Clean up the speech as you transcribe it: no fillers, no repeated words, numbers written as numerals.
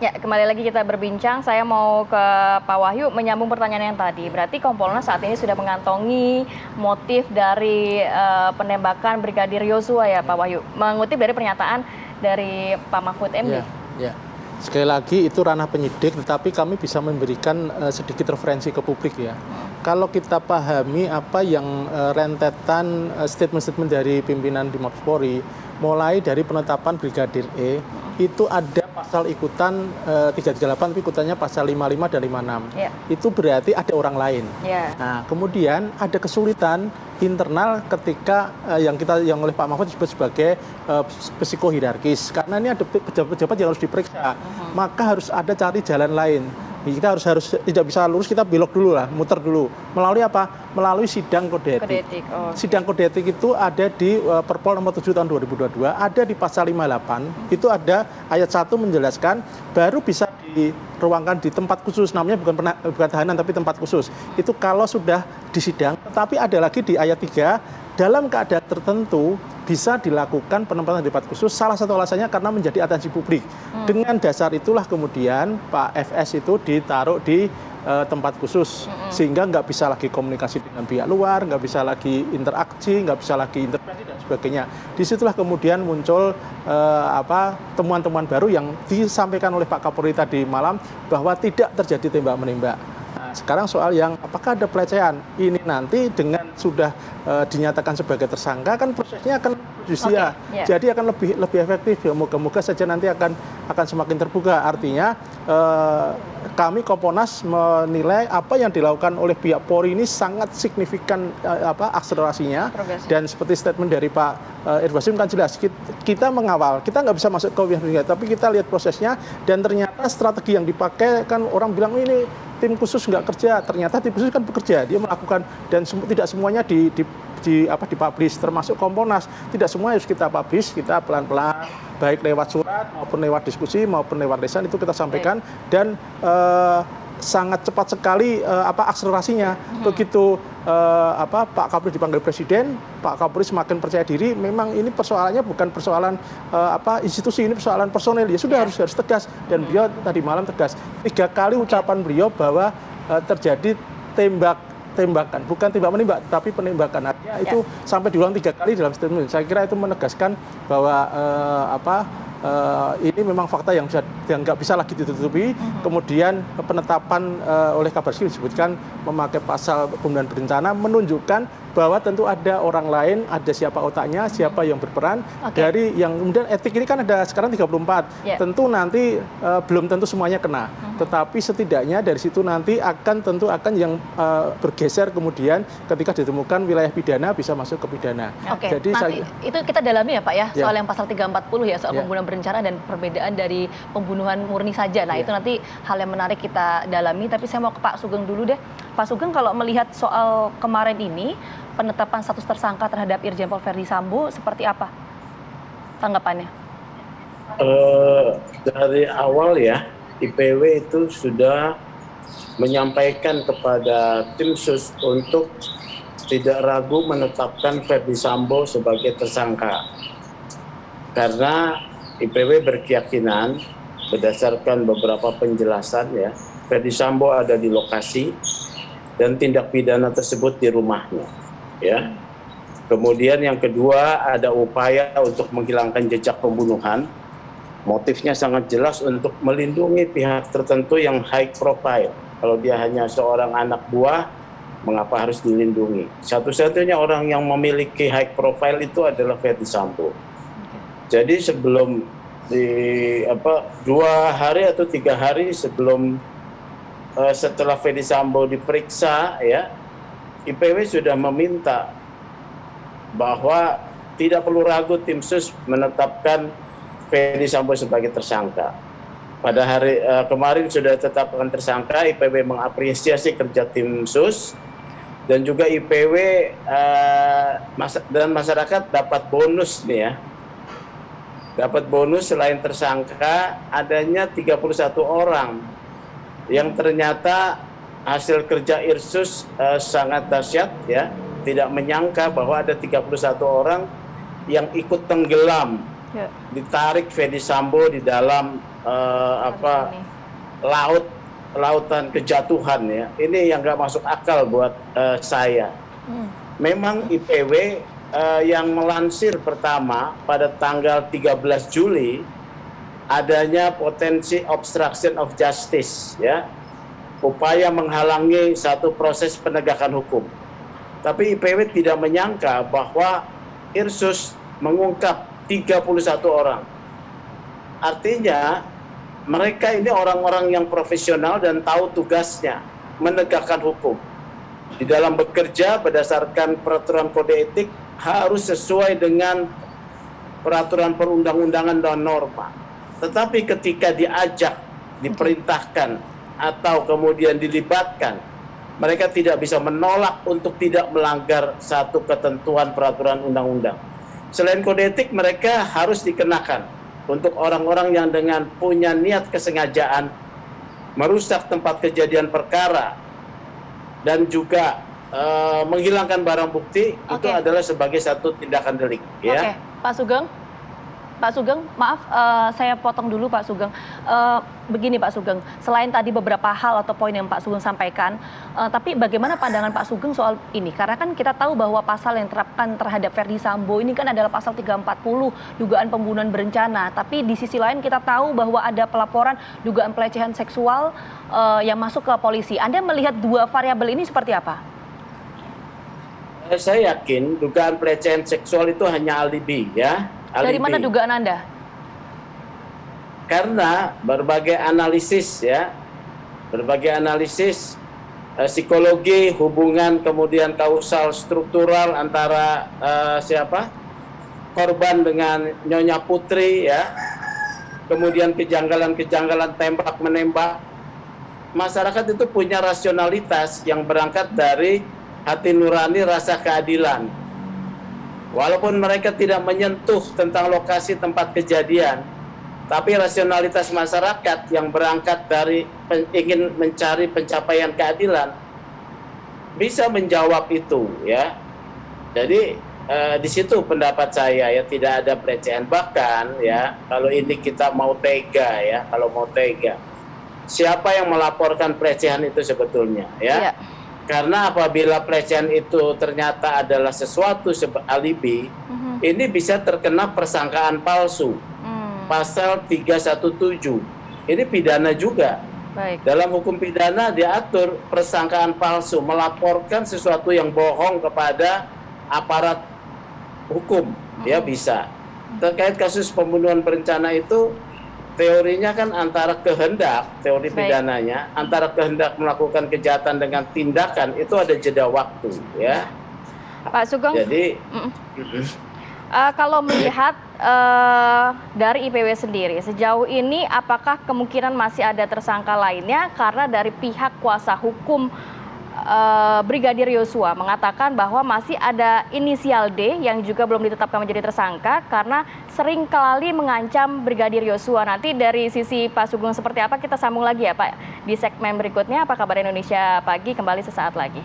Ya, kembali lagi kita berbincang. Saya mau ke Pak Wahyu menyambung pertanyaan yang tadi. Berarti Kompolnas saat ini sudah mengantongi motif dari penembakan Brigadir Yosua ya, Pak Wahyu. Mengutip dari pernyataan dari Pak Mahfud MD. Ya. Sekali lagi itu ranah penyidik, tetapi kami bisa memberikan sedikit referensi ke publik ya. Kalau kita pahami apa yang rentetan statement-statement dari pimpinan di Mabes Polri, mulai dari penetapan Brigadir E, itu ada pasal ikutan 338, tapi ikutannya pasal 55 dan 56. Itu berarti ada orang lain. Nah, kemudian ada kesulitan internal ketika yang oleh Pak Mahfud disebut sebagai psikohierarkis, karena ini ada pejabat-pejabat yang harus diperiksa, maka harus ada cari jalan lain. Kita harus tidak bisa lurus, kita belok dulu lah, muter dulu. Melalui apa? Melalui sidang kode etik. Sidang kode etik itu ada di Perpol nomor 7 tahun 2022, ada di pasal 58, itu ada ayat 1 menjelaskan baru bisa diruangkan di tempat khusus, namanya bukan tahanan tapi tempat khusus. Itu kalau sudah disidang, tetapi ada lagi di ayat 3, dalam keadaan tertentu bisa dilakukan penempatan di tempat khusus, salah satu alasannya karena menjadi atensi publik. Dengan dasar itulah kemudian Pak FS itu ditaruh di tempat khusus, sehingga nggak bisa lagi komunikasi dengan pihak luar, nggak bisa lagi interaksi, nggak bisa lagi intervensi dan sebagainya. Disitulah kemudian muncul temuan-temuan baru yang disampaikan oleh Pak Kapolri tadi malam, bahwa tidak terjadi tembak-menembak. Nah, sekarang soal yang apakah ada pelecehan, ini nanti dengan sudah dinyatakan sebagai tersangka, kan prosesnya akan justisia, jadi akan lebih efektif. Ya, moga-moga saja nanti akan semakin terbuka. Artinya kami Kompolnas menilai apa yang dilakukan oleh pihak Polri ini sangat signifikan akselerasinya. Dan seperti statement dari Pak Irwasim kan jelas, kita mengawal, kita nggak bisa masuk ke wilayah, tapi kita lihat prosesnya, dan ternyata strategi yang dipakai kan orang bilang ini tim khusus nggak kerja, ternyata tim khusus kan bekerja, dia melakukan, dan tidak semuanya dipublish, termasuk Kompolnas, tidak semua harus kita publish, kita pelan-pelan, baik lewat surat maupun lewat diskusi maupun lewat lisan itu kita sampaikan, dan sangat cepat sekali akselerasinya. Begitu Pak Kapolri dipanggil Presiden, Pak Kapolri semakin percaya diri. Memang ini persoalannya bukan persoalan institusi, ini persoalan personel. Ya sudah harus tegas, dan beliau tadi malam tegas. 3 kali ucapan beliau bahwa terjadi tembakan, bukan tembak menembak, tapi penembakan. Artinya itu sampai diulang 3 kali dalam statement. Saya kira itu menegaskan bahwa ini memang fakta yang nggak bisa lagi ditutupi. Kemudian penetapan oleh Kabar Eskrim disebutkan memakai pasal pembunuhan berencana, menunjukkan bahwa tentu ada orang lain, ada siapa otaknya, siapa yang berperan. Dari yang kemudian etik ini kan ada sekarang 34. Tentu nanti belum tentu semuanya kena, tetapi setidaknya dari situ nanti akan yang bergeser kemudian ketika ditemukan wilayah pidana bisa masuk ke pidana. Jadi nanti itu kita dalami ya Pak ya, soal yang pasal 340 ya, soal pembunuhan berencana dan perbedaan dari pembunuhan murni saja. Nah, itu nanti hal yang menarik kita dalami, tapi saya mau ke Pak Sugeng dulu deh. Pak Sugeng, kalau melihat soal kemarin ini, penetapan status tersangka terhadap Irjen Pol Verdi Sambo, seperti apa tanggapannya? Dari awal ya, IPW itu sudah menyampaikan kepada tim sus untuk tidak ragu menetapkan Verdi Sambo sebagai tersangka. Karena IPW berkeyakinan berdasarkan beberapa penjelasan ya, Verdi Sambo ada di lokasi dan tindak pidana tersebut di rumahnya. Ya. Kemudian yang kedua, ada upaya untuk menghilangkan jejak pembunuhan. Motifnya sangat jelas untuk melindungi pihak tertentu yang high profile. Kalau dia hanya seorang anak buah, mengapa harus dilindungi? Satu-satunya orang yang memiliki high profile itu adalah Verdi Sambo. Jadi sebelum 2 hari atau 3 hari sebelum setelah Verdi Sambo diperiksa ya, IPW sudah meminta bahwa tidak perlu ragu tim sus menetapkan Verdi Sambo sebagai tersangka. Pada hari kemarin sudah tetapkan tersangka, IPW mengapresiasi kerja tim sus, dan juga IPW dan masyarakat dapat bonus nih ya. Dapat bonus selain tersangka adanya 31 orang yang ternyata hasil kerja Irsus sangat dahsyat ya, tidak menyangka bahwa ada 31 orang yang ikut tenggelam Ya. ditarik Ferdi Sambo di dalam lautan kejatuhan ya. Ini yang nggak masuk akal buat saya. Memang IPW yang melansir pertama pada tanggal 13 Juli adanya potensi obstruction of justice ya. Upaya menghalangi satu proses penegakan hukum. Tapi IPW tidak menyangka bahwa Irsus mengungkap 31 orang. Artinya mereka ini orang-orang yang profesional dan tahu tugasnya menegakkan hukum. Di dalam bekerja berdasarkan peraturan kode etik harus sesuai dengan peraturan perundang-undangan dan norma. Tetapi ketika diajak, diperintahkan, atau kemudian dilibatkan, mereka tidak bisa menolak untuk tidak melanggar satu ketentuan peraturan undang-undang. Selain kode etik, mereka harus dikenakan untuk orang-orang yang dengan punya niat kesengajaan merusak tempat kejadian perkara dan juga menghilangkan barang bukti. Itu adalah sebagai satu tindakan delik. Ya. Pak Sugeng, maaf saya potong dulu Pak Sugeng. Begini Pak Sugeng, selain tadi beberapa hal atau poin yang Pak Sugeng sampaikan, tapi bagaimana pandangan Pak Sugeng soal ini? Karena kan kita tahu bahwa pasal yang diterapkan terhadap Ferdi Sambo ini kan adalah pasal 340, dugaan pembunuhan berencana. Tapi di sisi lain kita tahu bahwa ada pelaporan dugaan pelecehan seksual yang masuk ke polisi. Anda melihat dua variabel ini seperti apa? Saya yakin dugaan pelecehan seksual itu hanya alibi ya. Dari mana dugaan Anda? Karena berbagai analisis psikologi, hubungan kemudian kausal struktural antara korban dengan Nyonya Putri ya, kemudian kejanggalan-kejanggalan tembak menembak. Masyarakat itu punya rasionalitas yang berangkat dari hati nurani rasa keadilan. Walaupun mereka tidak menyentuh tentang lokasi tempat kejadian, tapi rasionalitas masyarakat yang berangkat dari ingin mencari pencapaian keadilan bisa menjawab itu ya. Jadi di situ pendapat saya ya, tidak ada pelecehan. Bahkan ya, kalau ini kita mau tega ya, siapa yang melaporkan pelecehan itu sebetulnya ya? Karena apabila pelecehan itu ternyata adalah sesuatu alibi, ini bisa terkena persangkaan palsu. Pasal 317. Ini pidana juga. Baik. Dalam hukum pidana diatur persangkaan palsu, melaporkan sesuatu yang bohong kepada aparat hukum. Ya bisa. Terkait kasus pembunuhan berencana itu, teorinya kan antara kehendak, teori pidananya, antara kehendak melakukan kejahatan dengan tindakan itu ada jeda waktu, ya. Pak Sugeng. Jadi, kalau melihat dari IPW sendiri, sejauh ini apakah kemungkinan masih ada tersangka lainnya? Karena dari pihak kuasa hukum Brigadir Yosua mengatakan bahwa masih ada inisial D yang juga belum ditetapkan menjadi tersangka karena sering kali mengancam Brigadir Yosua. Nanti dari sisi Pak Sugeng seperti apa kita sambung lagi ya Pak di segmen berikutnya. Apa kabar Indonesia Pagi kembali sesaat lagi.